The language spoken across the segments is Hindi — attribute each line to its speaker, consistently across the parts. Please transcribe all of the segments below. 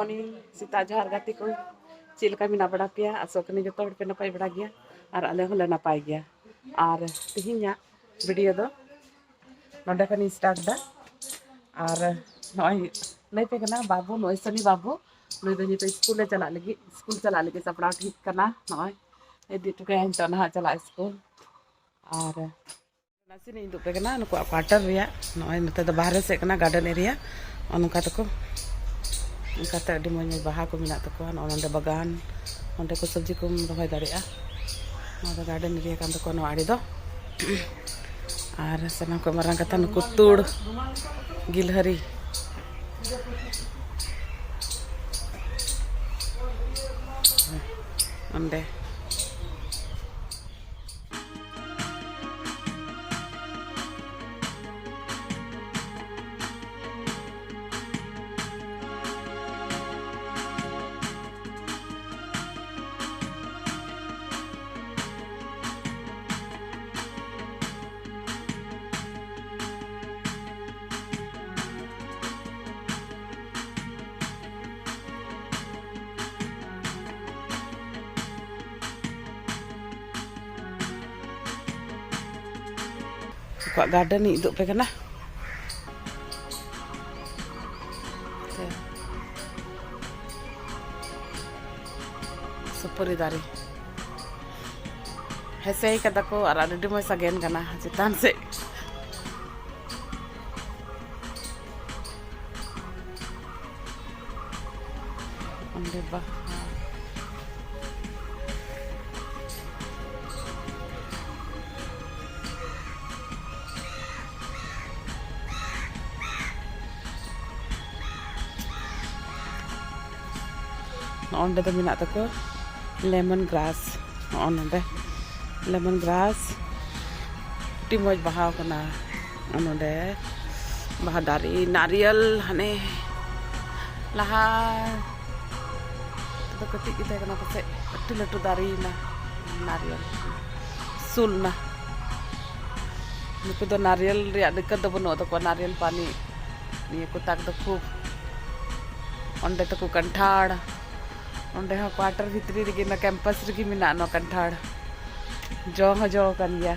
Speaker 1: मॉर्निंग सीता जोहार गाती को चिलका मिना बड़ा पिया आसोकनी जो पे नपाय बड़ा गया और आले होले नपाय गया और तिहिना वीडियो दो नोडे खन स्टार्ट दा और नय लय पे कना बाबू नय सनी बाबू नय दो नितो स्कूल चला लगी सपड़ा ठीक कना नय इदी टुके तो ना चला स्कूल और नासी नहीं दुपे कना नुको क्वार्टर रिया नय नते दो बाहर से कना गार्डन एरिया अनुका तको उनकाते अडी मज बाहा को मिना तको नोंदे बागान ओंदे को सब्जी को रहोय दाड़िया नोंदे गार्डन एरिया कान तको नो आड़ी दो और सना को मारां कथा नुको तुड़ गिलहरी ओंदे गार्डन इदु पे कना सुपुरी दारी हेसे कदा को और अडी मय सगेन कना चितान से अंदे बा ओंडे तो मिना तको लेमन ग्रास ओंडे लेमन ग्रास टी मज बहाव कना ओंडे बहा दारी नारियल हने लहा तो कटी की कना पसे अट्टी लटू दारी ना नारियल सुल ना नुको दो नारियल रिया दिक्कत दो बनो तको नारियल पानी निये को ताक दो खूब ओंडे तको कंठाड़ ओंडे हा क्वार्टर भितरी रेगे ना कैंपस रेगे मिना नो कंठाड़ जो कन गया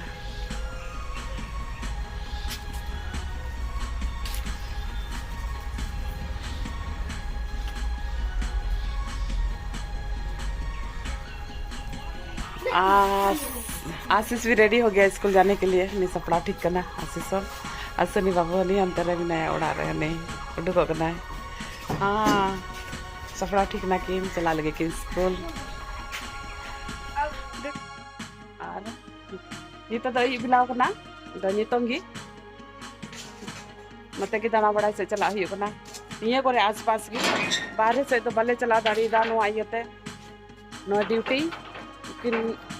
Speaker 1: आशीष भी रेडी हो गया स्कूल जाने के लिए नहीं सपड़ा ठीक करना आशीष असनी बाबू नहीं अंतर भी नहीं उड़ा रहे नहीं उडुक करना है हाँ सफड़ा ठीक ना कि चला लगे कि स्कूल और ये तो दई बिलाव करना दई तोंगी मते की दाना बड़ा से चला हुई करना ये करे आसपास की बाहर से तो भले चला दाड़ी दा नो आइते नो ड्यूटी किन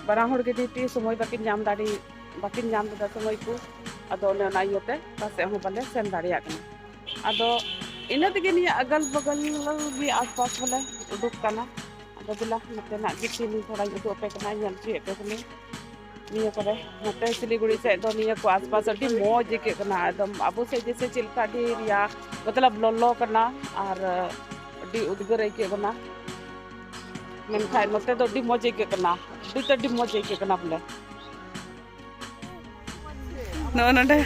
Speaker 1: बराहुड़ की ड्यूटी समय बाकिन जाम दाड़ी बाकिन जाम दा समय को अदो ने आइते पासे हो भले सेन दाड़िया करना अदो इन तेगे अगल बगल भी आसपास बोले उडुक करना अदो बिला नते ना गिटी थोड़ा उडुक पे करना यन चे पे करनी निये करे नते सिलीगुड़ी से दो निये को आसपास अडी मौज के करना एकदम अबो से जैसे चिलका डी या मतलब लल्लो करना और अडी उदगर के करना मन खाय नते दो अडी मौज के करना अडी मौज के करना बोले नो नडे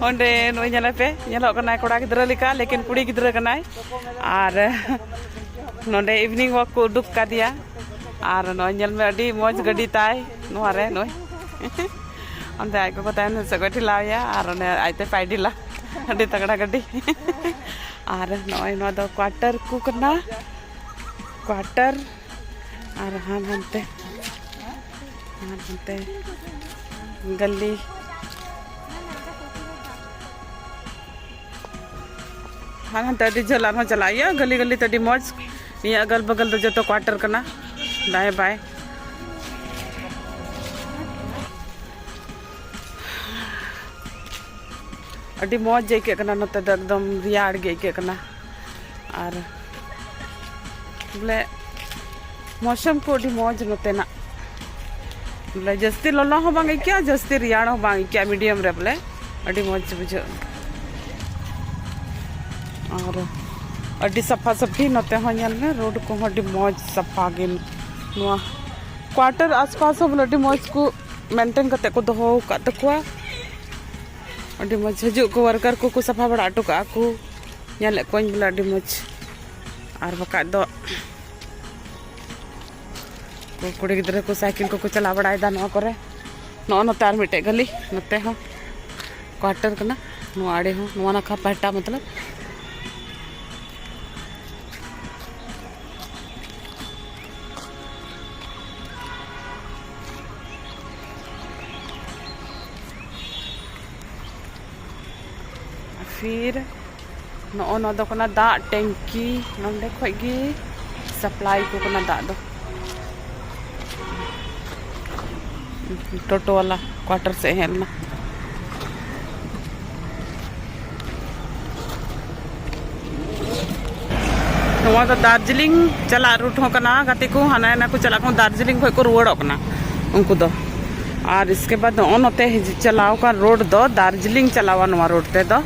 Speaker 1: ओंडे नोय ñala पे ñalo कनाय कोड़ा गिद्रा लिका लेकिन कुड़ी गिद्रा कनाय और नोंडे इवनिंग वॉक को उडुक का दिया और नोय ñल में अडी मौज गडी ताय नोरे नोय ओंडे आय को ताय सगठी लाया और ने आइते पाइडिला अडी तगड़ा गडी और नोय नो दो क्वार्टर को करना क्वार्टर और हानते गली हाँ तड़ी झला चलाइए गली गली तड़ी मौज ये अगल बगल तो जो तो क्वार्टर करना दाएं बाएं अड़ी मौज जाके करना नते एकदम रियाड़ गे करना और बोले मौसम को अड़ी मौज नते ना बोले जस्ती ललो हो बांग क्या जस्ती रियाड़ हो बांग क्या मीडियम रे बोले अड़ी मौज बुझे और अड्डी सफा सफी नोते हो नेल में रोड को अड्डी मौज सफा गे नुआ क्वार्टर आसपास हो अड्डी मौज को मेंटेन करते को दोहो का तकुआ अड्डी मौज हजू को वर्कर को सफा बड़ा अटो का को नेल कोइन बोला अड्डी मौज और बका दो कुड़ी गिद्रा को साइकिल को चला बड़ा दा करे नोते आर मिटे गली नोते हो क्वार्टर कना नो आड़े हो नुआ नाखा पहटा मतलब फिर नो दो कना दा टैंकी नोंडे खगी सप्लाई को कना दा दो टोटो वाला क्वार्टर से हेलना दार्जिलिंग चला रूट हो कना गति को हाना ना को चला को दार्जिलिंग को रुआड़ कना उनको दो और इसके बाद नोते चलाव का रोड दो दार्जिलिंग चलावा नवा रोड ते दो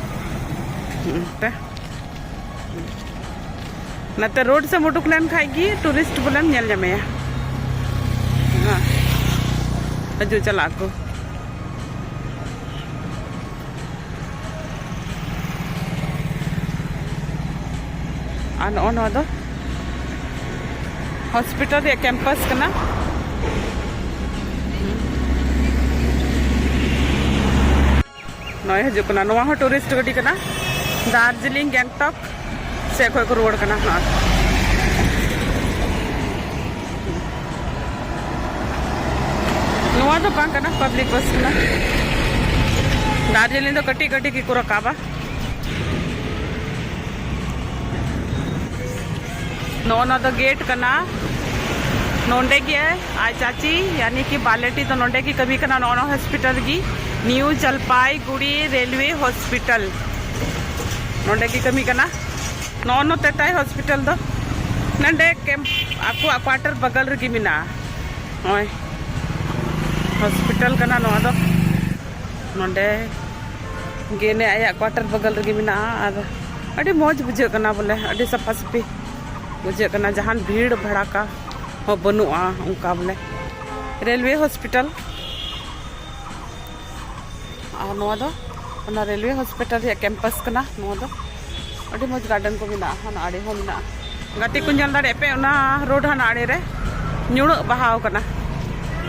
Speaker 1: नते रोड से मुटुक लेन खाएगी टूरिस्ट बोले नेल जमे हजू चला को दो हॉस्पिटल या कैंपस कना नय हजू कना नवा हो टूरिस्ट गड्डी कना दार्जिलिंग गैंगटॉक से कोई को रोड कना नवा तो बांग कना पब्लिक बस कना दार्जिलिंग तो कटी कटी की को रकाबा नो तो गेट कना नोंडे की है आज चाची यानी कि बालेटी तो नोंडे की कभी कना नोनो हॉस्पिटल की न्यू जलपाईगुड़ी रेलवे हॉस्पिटल नोंडे की कमी कना नोनो तेटाई हॉस्पिटल दो नंडे कैंप आपको क्वार्टर बगल रगी मिना ओए हॉस्पिटल कना नो दो नोंडे गेने आया क्वार्टर बगल रगी मिना और अड़ी मौज बुझे कना बोले अड़ी सफा सफी बुझे कना जहान भीड़ भड़ाका हो बनुआ उनका बोले रेलवे हॉस्पिटल और नवा दो ना रेलवे हॉस्पिटल या कैंपस कना नवा दो अड़ी मौज गार्डन को मिना हन आड़े हो मिना गति को जल दाड़े पे ना रोड हन आड़े रे नुड़ बहाव कना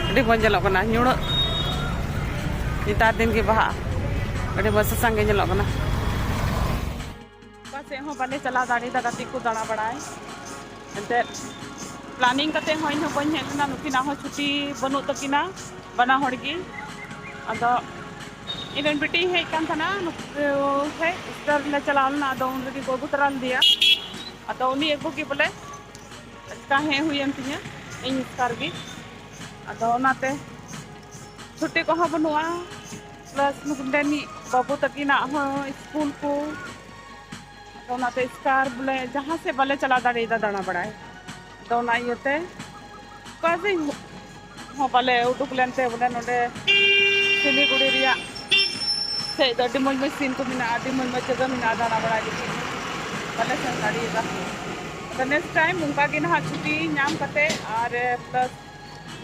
Speaker 1: अड़ी मौज जलो कना नुड़ नितार दिन की बहा अड़ी मौज संगे जलो कना बस हो बाले चला दाड़ी दा गति को दाड़ा बड़ाए एंते प्लानिंग करते हो इन बन हेना नुकिना हो छुट्टी बनु तकिना बना होड़गी अदो इवेन बिटी हे कान थाना है स्टर ले चलालना अदो उन लगी गोगु तराल दिया अदो उनी एगो की बोले का है हुई अंतिया इन स्टार की अदो नाते छुट्टी को बनुआ प्लस नुकदेनी बाबू तकिना हो स्कूल को तो नाते स्कार बोले जहाँ से बले चला दाड़ी दा दाना बड़ा है तो ना ये कैसे हो बले उठुक लेनते बोले नोडे सिलीगुड़ी रिया से अड्डी मज मज सीन को मिना अड्डी मज मज जगह मिना दाना बड़ा बले से दाड़ी दा तो नेक्स्ट टाइम उनका की ना छुट्टी नाम करते और प्लस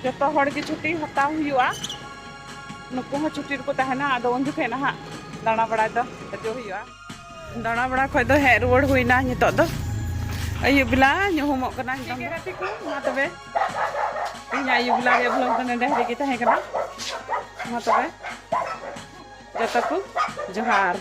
Speaker 1: जो हड़ की छुट्टी हताव हुआ नुको हो छुट्टी को तहना अदो उन जुखे ना दाना बड़ा दो जो हुआ दाना बड़ा खो दो हे रुआड़ हुईना नितो दो अयु बिला नुहुमो कना नितो को मा तबे इन अयु बिला रे ब्लॉग तने डेहरे की तहे कना मा तबे जतो को जोहार।